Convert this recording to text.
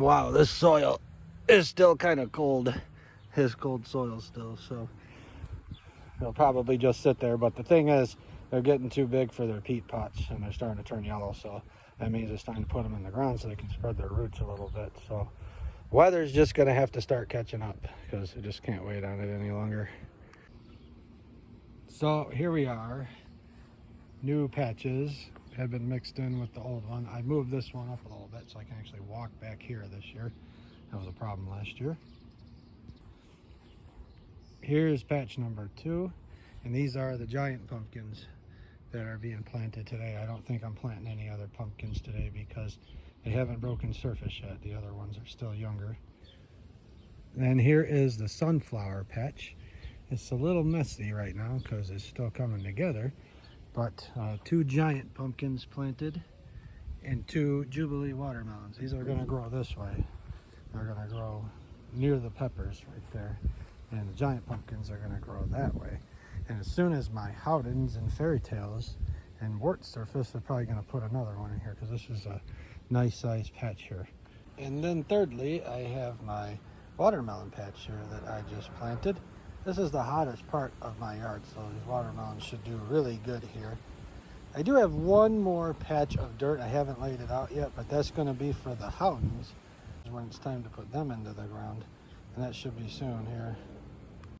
Wow, this soil is still kind of cold. His cold soil still, so they'll probably just sit there. But the thing is, they're getting too big for their peat pots and they're starting to turn yellow. So that means it's time to put them in the ground so they can spread their roots a little bit. So weather's just going to have to start catching up because I just can't wait on it any longer. So here we are. New patches have been mixed in with the old one. I moved this one up a little bit so I can actually walk back here this year. That was a problem last year. Here's patch number 2, and these are the giant pumpkins that are being planted today. I don't think I'm planting any other pumpkins today because they haven't broken surface yet. The other ones are still younger. And here is the sunflower patch. It's a little messy right now because it's still coming together, but 2 giant pumpkins planted and 2 Jubilee watermelons. These are going to grow this way. They're going to grow near the peppers right there, and the giant pumpkins are going to grow that way. And as soon as my Howdens and Fairy Tales and Wart surface, they're probably going to put another one in here because this is a nice sized patch here. And then thirdly, I have my watermelon patch here that I just planted. This is the hottest part of my yard, so these watermelons should do really good here. I do have one more patch of dirt. I haven't laid it out yet, but that's going to be for the Howdens when it's time to put them into the ground, and that should be soon here.